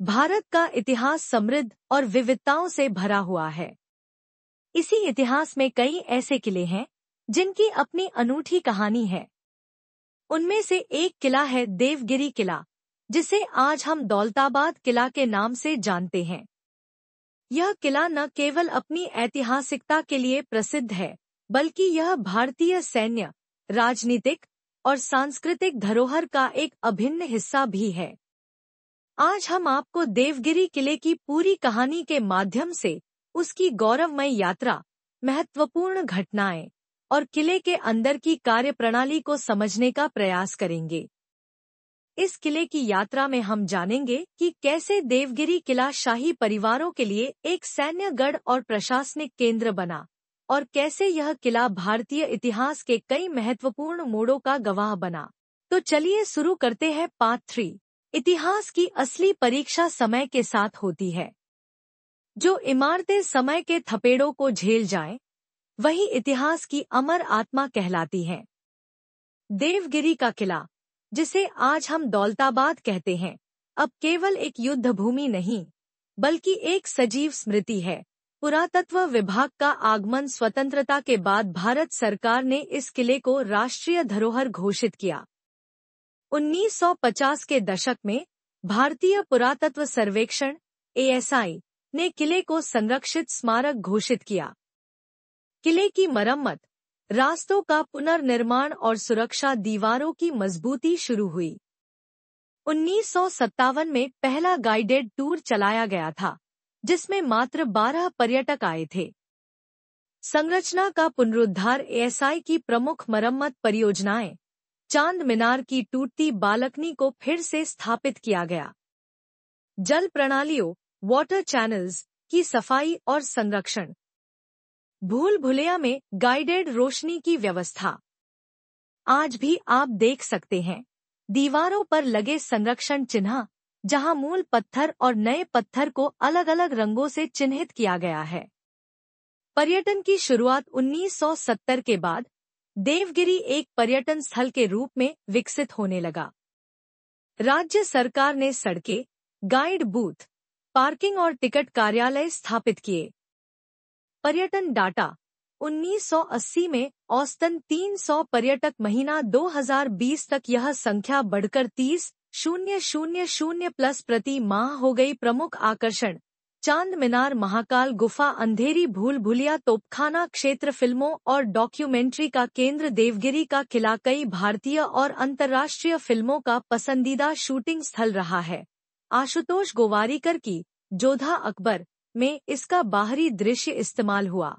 भारत का इतिहास समृद्ध और विविधताओं से भरा हुआ है। इसी इतिहास में कई ऐसे किले हैं जिनकी अपनी अनूठी कहानी है। उनमें से एक किला है देवगिरी किला, जिसे आज हम दौलताबाद किला के नाम से जानते हैं। यह किला न केवल अपनी ऐतिहासिकता के लिए प्रसिद्ध है, बल्कि यह भारतीय सैन्य, राजनीतिक और सांस्कृतिक धरोहर का एक अभिन्न हिस्सा भी है। आज हम आपको देवगिरी किले की पूरी कहानी के माध्यम से उसकी गौरवमय यात्रा, महत्वपूर्ण घटनाएं और किले के अंदर की कार्यप्रणाली को समझने का प्रयास करेंगे। इस किले की यात्रा में हम जानेंगे कि कैसे देवगिरी किला शाही परिवारों के लिए एक सैन्य गढ़ और प्रशासनिक केंद्र बना, और कैसे यह किला भारतीय इतिहास के कई महत्वपूर्ण मोड़ों का गवाह बना। तो चलिए शुरू करते हैं पार्ट 3। इतिहास की असली परीक्षा समय के साथ होती है। जो इमारतें समय के थपेड़ों को झेल जाएं, वही इतिहास की अमर आत्मा कहलाती हैं। देवगिरी का किला, जिसे आज हम दौलताबाद कहते हैं, अब केवल एक युद्ध भूमि नहीं, बल्कि एक सजीव स्मृति है। पुरातत्व विभाग का आगमन स्वतंत्रता के बाद भारत सरकार ने इस किले को राष्ट्रीय धरोहर घोषित किया। 1950 के दशक में भारतीय पुरातत्व सर्वेक्षण (ASI) ने किले को संरक्षित स्मारक घोषित किया। किले की मरम्मत, रास्तों का पुनर्निर्माण और सुरक्षा दीवारों की मजबूती शुरू हुई। 1957 में पहला गाइडेड टूर चलाया गया था, जिसमें मात्र 12 पर्यटक आए थे। संरचना का पुनरुद्धार ASI की प्रमुख मरम्मत परियोजनाएं, चांद मीनार की टूटती बालकनी को फिर से स्थापित किया गया। जल प्रणालियों, वाटर चैनल्स की सफाई और संरक्षण, भूल भुलैया में गाइडेड रोशनी की व्यवस्था। आज भी आप देख सकते हैं दीवारों पर लगे संरक्षण चिन्ह, जहां मूल पत्थर और नए पत्थर को अलग अलग रंगों से चिन्हित किया गया है। पर्यटन की शुरुआत 1970 के बाद देवगिरी एक पर्यटन स्थल के रूप में विकसित होने लगा। राज्य सरकार ने सड़कें, गाइड बूथ, पार्किंग और टिकट कार्यालय स्थापित किए। पर्यटन डाटा, 1980 में औसतन 300 पर्यटक महीना, 2020 तक यह संख्या बढ़कर 30,000 प्लस प्रति माह हो गई। प्रमुख आकर्षण, चांद मीनार, महाकाल गुफा, अंधेरी भूल भुलैया, तोपखाना क्षेत्र, फिल्मों और डॉक्यूमेंट्री का केंद्र। देवगिरी का किला कई भारतीय और अंतर्राष्ट्रीय फिल्मों का पसंदीदा शूटिंग स्थल रहा है। आशुतोष गोवारिकर की जोधा अकबर में इसका बाहरी दृश्य इस्तेमाल हुआ।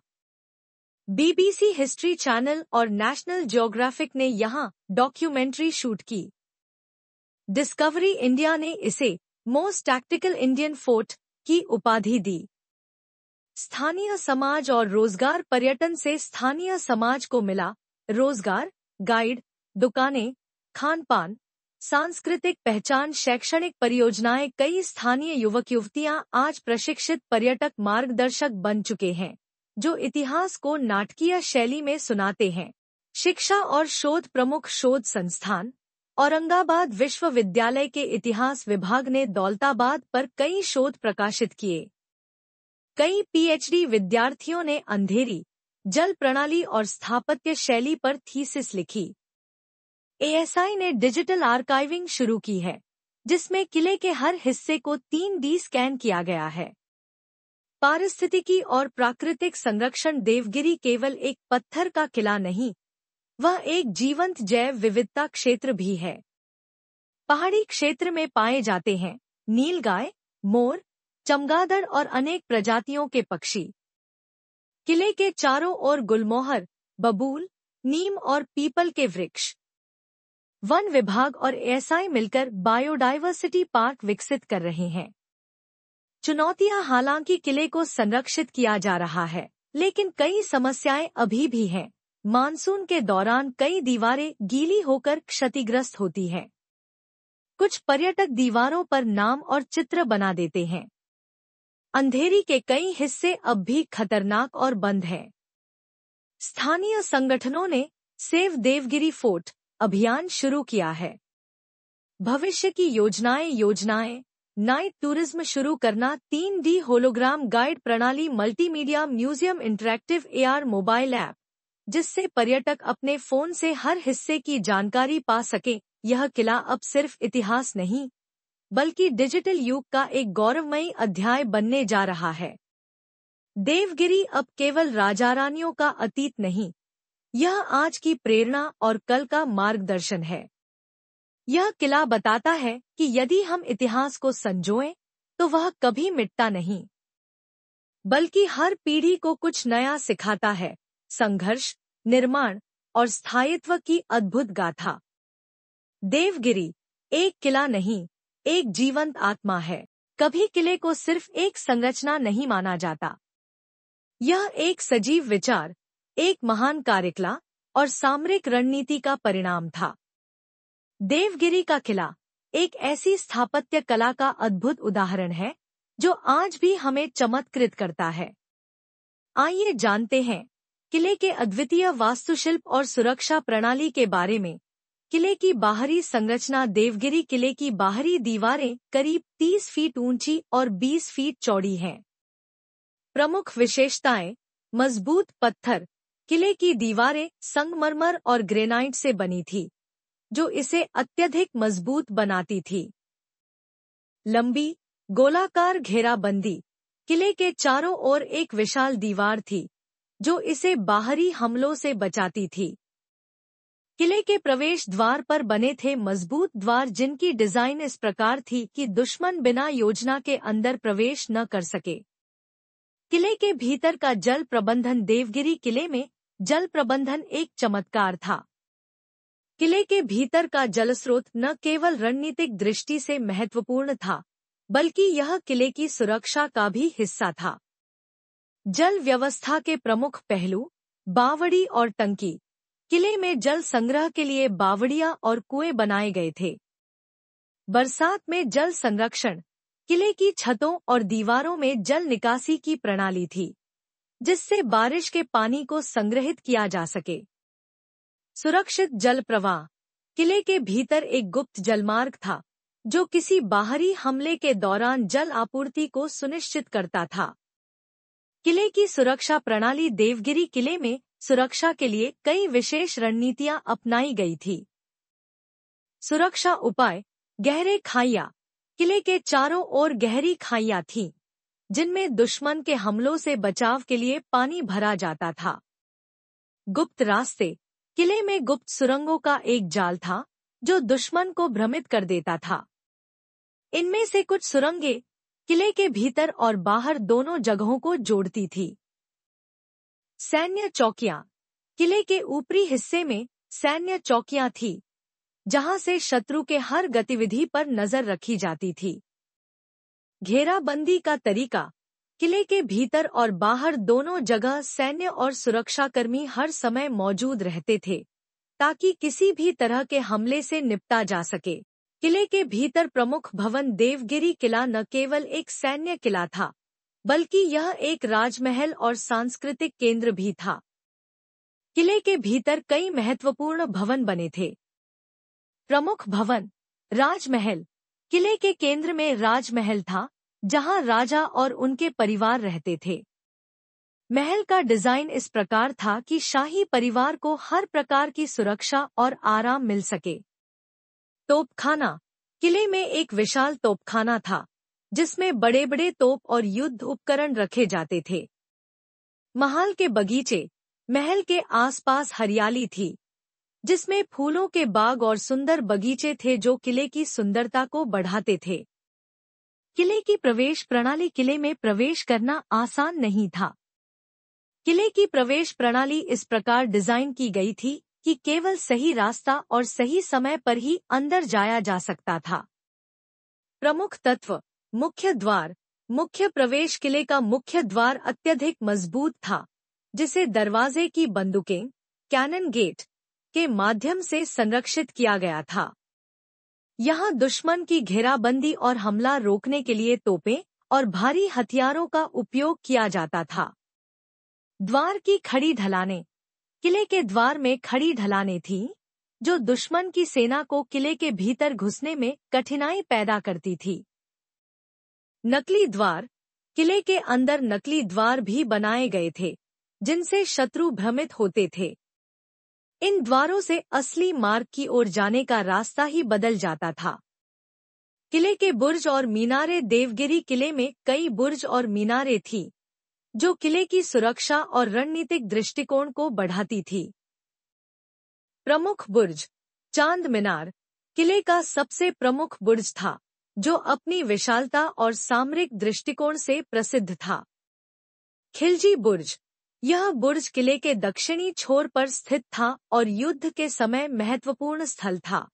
BBC हिस्ट्री चैनल और नेशनल ज्योग्राफिक ने यहाँ डॉक्यूमेंट्री शूट की। डिस्कवरी इंडिया ने इसे मोस्ट टैक्टिकल इंडियन फोर्ट की उपाधि दी। स्थानीय समाज और रोजगार, पर्यटन से स्थानीय समाज को मिला रोजगार, गाइड, दुकानें, खान-पान, सांस्कृतिक पहचान, शैक्षणिक परियोजनाएं। कई स्थानीय युवक युवतियां आज प्रशिक्षित पर्यटक मार्गदर्शक बन चुके हैं, जो इतिहास को नाटकीय शैली में सुनाते हैं। शिक्षा और शोध, प्रमुख शोध संस्थान, औरंगाबाद विश्वविद्यालय के इतिहास विभाग ने दौलताबाद पर कई शोध प्रकाशित किए। कई PhD विद्यार्थियों ने अंधेरी, जल प्रणाली और स्थापत्य शैली पर थीसिस लिखी। ASI ने डिजिटल आर्काइविंग शुरू की है, जिसमें किले के हर हिस्से को 3D स्कैन किया गया है। पारिस्थितिकी और प्राकृतिक संरक्षण, देवगिरी केवल एक पत्थर का किला नहीं, वह एक जीवंत जैव विविधता क्षेत्र भी है। पहाड़ी क्षेत्र में पाए जाते हैं नीलगाय, मोर, चमगादड़ और अनेक प्रजातियों के पक्षी। किले के चारों ओर गुलमोहर, बबूल, नीम और पीपल के वृक्ष। वन विभाग और ASI मिलकर बायोडायवर्सिटी पार्क विकसित कर रहे हैं। चुनौतियां, हालांकि किले को संरक्षित किया जा रहा है, लेकिन कई समस्याएं अभी भी हैं। मानसून के दौरान कई दीवारें गीली होकर क्षतिग्रस्त होती हैं। कुछ पर्यटक दीवारों पर नाम और चित्र बना देते हैं। अंधेरी के कई हिस्से अब भी खतरनाक और बंद हैं। स्थानीय संगठनों ने सेव देवगिरी फोर्ट अभियान शुरू किया है। भविष्य की योजनाएं, नाइट टूरिज्म शुरू करना, 3D होलोग्राम गाइड प्रणाली, multimedia museum, interactive AR mobile app, जिससे पर्यटक अपने फोन से हर हिस्से की जानकारी पा सके। यह किला अब सिर्फ इतिहास नहीं, बल्कि डिजिटल युग का एक गौरवमयी अध्याय बनने जा रहा है। देवगिरी अब केवल राजा रानियों का अतीत नहीं, यह आज की प्रेरणा और कल का मार्गदर्शन है। यह किला बताता है कि यदि हम इतिहास को संजोएं, तो वह कभी मिटता नहीं, बल्कि हर पीढ़ी को कुछ नया सिखाता है। संघर्ष, निर्माण और स्थायित्व की अद्भुत गाथा। देवगिरी एक किला नहीं, एक जीवंत आत्मा है। कभी किले को सिर्फ एक संरचना नहीं माना जाता। यह एक सजीव विचार, एक महान कार्यकला और सामरिक रणनीति का परिणाम था। देवगिरी का किला एक ऐसी स्थापत्य कला का अद्भुत उदाहरण है जो आज भी हमें चमत्कृत करता है। आइए जानते हैं किले के अद्वितीय वास्तुशिल्प और सुरक्षा प्रणाली के बारे में। किले की बाहरी संरचना। देवगिरी किले की बाहरी दीवारें करीब 30 फीट ऊंची और 20 फीट चौड़ी हैं। प्रमुख विशेषताएं: मजबूत पत्थर। किले की दीवारें संगमरमर और ग्रेनाइट से बनी थी, जो इसे अत्यधिक मजबूत बनाती थी। लंबी, गोलाकार घेराबंदी। किले के चारों ओर एक विशाल दीवार थी, जो इसे बाहरी हमलों से बचाती थी। किले के प्रवेश द्वार पर बने थे मजबूत द्वार, जिनकी डिजाइन इस प्रकार थी कि दुश्मन बिना योजना के अंदर प्रवेश न कर सके। किले के भीतर का जल प्रबंधन। देवगिरी किले में जल प्रबंधन एक चमत्कार था। किले के भीतर का जलस्रोत न केवल रणनीतिक दृष्टि से महत्वपूर्ण था, बल्कि यह किले की सुरक्षा का भी हिस्सा था। जल व्यवस्था के प्रमुख पहलू: बावड़ी और टंकी। किले में जल संग्रह के लिए बावड़ियां और कुएं बनाए गए थे। बरसात में जल संरक्षण। किले की छतों और दीवारों में जल निकासी की प्रणाली थी, जिससे बारिश के पानी को संग्रहित किया जा सके। सुरक्षित जल प्रवाह। किले के भीतर एक गुप्त जलमार्ग था, जो किसी बाहरी हमले के दौरान जल आपूर्ति को सुनिश्चित करता था। किले की सुरक्षा प्रणाली। देवगिरी किले में सुरक्षा के लिए कई विशेष रणनीतियां अपनाई गई थी। सुरक्षा उपाय: गहरे खाइयां। किले के चारों ओर गहरी खाइयां थीं, जिनमें दुश्मन के हमलों से बचाव के लिए पानी भरा जाता था। गुप्त रास्ते। किले में गुप्त सुरंगों का एक जाल था, जो दुश्मन को भ्रमित कर देता था। इनमें से कुछ सुरंगें किले के भीतर और बाहर दोनों जगहों को जोड़ती थी। सैन्य चौकियां। किले के ऊपरी हिस्से में सैन्य चौकियां थीं, जहां से शत्रु के हर गतिविधि पर नजर रखी जाती थी। घेराबंदी का तरीका। किले के भीतर और बाहर दोनों जगह सैन्य और सुरक्षाकर्मी हर समय मौजूद रहते थे, ताकि किसी भी तरह के हमले से निपटा जा सके। किले के भीतर प्रमुख भवन। देवगिरी किला न केवल एक सैन्य किला था, बल्कि यह एक राजमहल और सांस्कृतिक केंद्र भी था। किले के भीतर कई महत्वपूर्ण भवन बने थे। प्रमुख भवन। राजमहल। किले के केंद्र में राजमहल था, जहां राजा और उनके परिवार रहते थे। महल का डिजाइन इस प्रकार था कि शाही परिवार को हर प्रकार की सुरक्षा और आराम मिल सके। तोपखाना। किले में एक विशाल तोपखाना था, जिसमें बड़े बड़े तोप और युद्ध उपकरण रखे जाते थे। महल के बगीचे। महल के आसपास हरियाली थी, जिसमें फूलों के बाग और सुंदर बगीचे थे, जो किले की सुंदरता को बढ़ाते थे। किले की प्रवेश प्रणाली। किले में प्रवेश करना आसान नहीं था। किले की प्रवेश प्रणाली इस प्रकार डिजाइन की गई थी कि केवल सही रास्ता और सही समय पर ही अंदर जाया जा सकता था। प्रमुख तत्व। मुख्य द्वार। मुख्य प्रवेश। किले का मुख्य द्वार अत्यधिक मजबूत था, जिसे दरवाजे की बंदूकें, कैनन गेट, के माध्यम से संरक्षित किया गया था। यहाँ दुश्मन की घेराबंदी और हमला रोकने के लिए तोपें और भारी हथियारों का उपयोग किया जाता था। द्वार की खड़ी ढलानें। किले के द्वार में खड़ी ढलानें थीं, जो दुश्मन की सेना को किले के भीतर घुसने में कठिनाई पैदा करती थी। नकली द्वार। किले के अंदर नकली द्वार भी बनाए गए थे, जिनसे शत्रु भ्रमित होते थे। इन द्वारों से असली मार्ग की ओर जाने का रास्ता ही बदल जाता था। किले के बुर्ज और मीनारे। देवगिरी किले में कई बुर्ज और मीनारे थी, जो किले की सुरक्षा और रणनीतिक दृष्टिकोण को बढ़ाती थी। प्रमुख बुर्ज। चांद मीनार किले का सबसे प्रमुख बुर्ज था, जो अपनी विशालता और सामरिक दृष्टिकोण से प्रसिद्ध था। खिलजी बुर्ज। यह बुर्ज किले के दक्षिणी छोर पर स्थित था और युद्ध के समय महत्वपूर्ण स्थल था।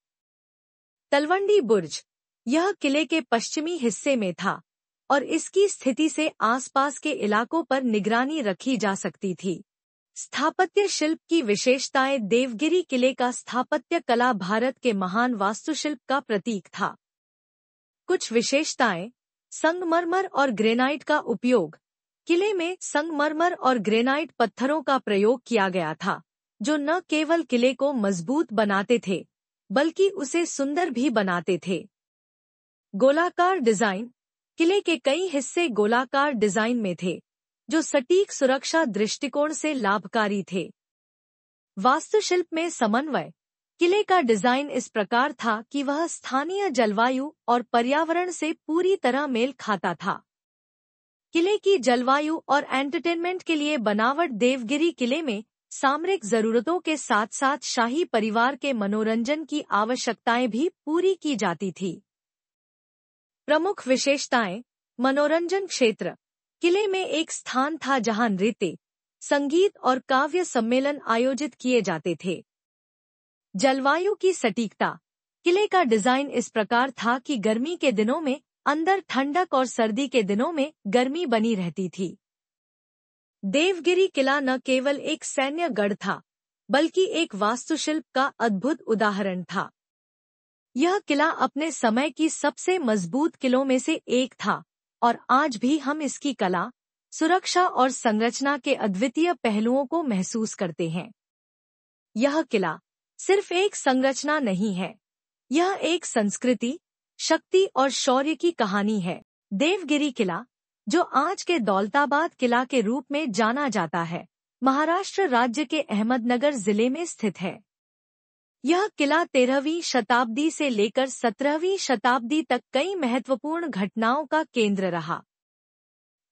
तलवंडी बुर्ज। यह किले के पश्चिमी हिस्से में था और इसकी स्थिति से आसपास के इलाकों पर निगरानी रखी जा सकती थी। स्थापत्य शिल्प की विशेषताएं। देवगिरी किले का स्थापत्य कला भारत के महान वास्तुशिल्प का प्रतीक था। कुछ विशेषताएं। संगमरमर और ग्रेनाइट का उपयोग। किले में संगमरमर और ग्रेनाइट पत्थरों का प्रयोग किया गया था, जो न केवल किले को मजबूत बनाते थे, बल्कि उसे सुंदर भी बनाते थे। गोलाकार डिजाइन। किले के कई हिस्से गोलाकार डिजाइन में थे, जो सटीक सुरक्षा दृष्टिकोण से लाभकारी थे। वास्तुशिल्प में समन्वय। किले का डिजाइन इस प्रकार था कि वह स्थानीय जलवायु और पर्यावरण से पूरी तरह मेल खाता था। किले की जलवायु और एंटरटेनमेंट के लिए बनावट। देवगिरी किले में सामरिक जरूरतों के साथ साथ शाही परिवार के मनोरंजन की आवश्यकताएं भी पूरी की जाती थी। प्रमुख विशेषताएं। मनोरंजन क्षेत्र। किले में एक स्थान था जहां नृत्य, संगीत और काव्य सम्मेलन आयोजित किए जाते थे। जलवायु की सटीकता। किले का डिजाइन इस प्रकार था कि गर्मी के दिनों में अंदर ठंडक और सर्दी के दिनों में गर्मी बनी रहती थी। देवगिरी किला न केवल एक सैन्य गढ़ था, बल्कि एक वास्तुशिल्प का अद्भुत उदाहरण था। यह किला अपने समय की सबसे मजबूत किलों में से एक था और आज भी हम इसकी कला, सुरक्षा और संरचना के अद्वितीय पहलुओं को महसूस करते हैं। यह किला सिर्फ एक संरचना नहीं है, यह एक संस्कृति, शक्ति और शौर्य की कहानी है। देवगिरी किला, जो आज के दौलताबाद किला के रूप में जाना जाता है, महाराष्ट्र राज्य के अहमदनगर जिले में स्थित है। यह किला 13वीं शताब्दी से लेकर 17वीं शताब्दी तक कई महत्वपूर्ण घटनाओं का केंद्र रहा।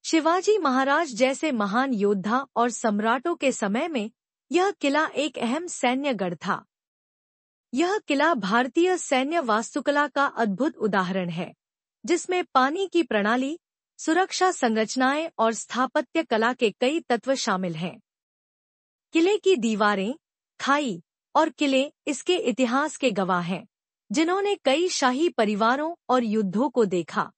शिवाजी महाराज जैसे महान योद्धा और सम्राटों के समय में यह किला एक अहम सैन्य गढ़ था। यह किला भारतीय सैन्य वास्तुकला का अद्भुत उदाहरण है, जिसमें पानी की प्रणाली, सुरक्षा संरचनाएं और स्थापत्य कला के कई तत्व शामिल हैं। किले की दीवारें, खाई और किले इसके इतिहास के गवाह हैं, जिन्होंने कई शाही परिवारों और युद्धों को देखा।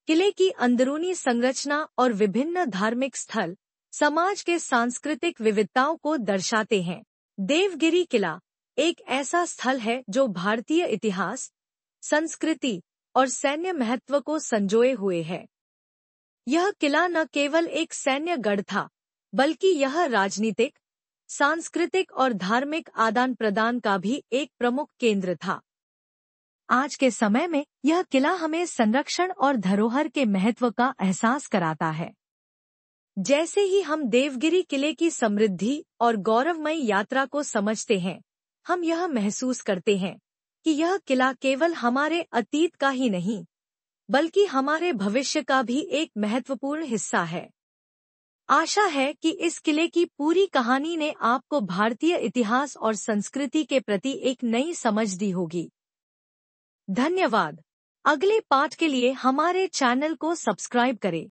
किले की अंदरूनी संरचना और विभिन्न धार्मिक स्थल समाज के सांस्कृतिक विविधताओं को दर्शाते हैं। देवगिरी किला एक ऐसा स्थल है जो भारतीय इतिहास, संस्कृति और सैन्य महत्व को संजोए हुए है। यह किला न केवल एक सैन्य गढ़ था, बल्कि यह राजनीतिक, सांस्कृतिक और धार्मिक आदान प्रदान का भी एक प्रमुख केंद्र था। आज के समय में यह किला हमें संरक्षण और धरोहर के महत्व का एहसास कराता है। जैसे ही हम देवगिरी किले की समृद्धि और गौरवमयी यात्रा को समझते हैं, हम यह महसूस करते हैं कि यह किला केवल हमारे अतीत का ही नहीं, बल्कि हमारे भविष्य का भी एक महत्वपूर्ण हिस्सा है। आशा है कि इस किले की पूरी कहानी ने आपको भारतीय इतिहास और संस्कृति के प्रति एक नई समझ दी होगी। धन्यवाद। अगले पाठ के लिए हमारे चैनल को सब्सक्राइब करें।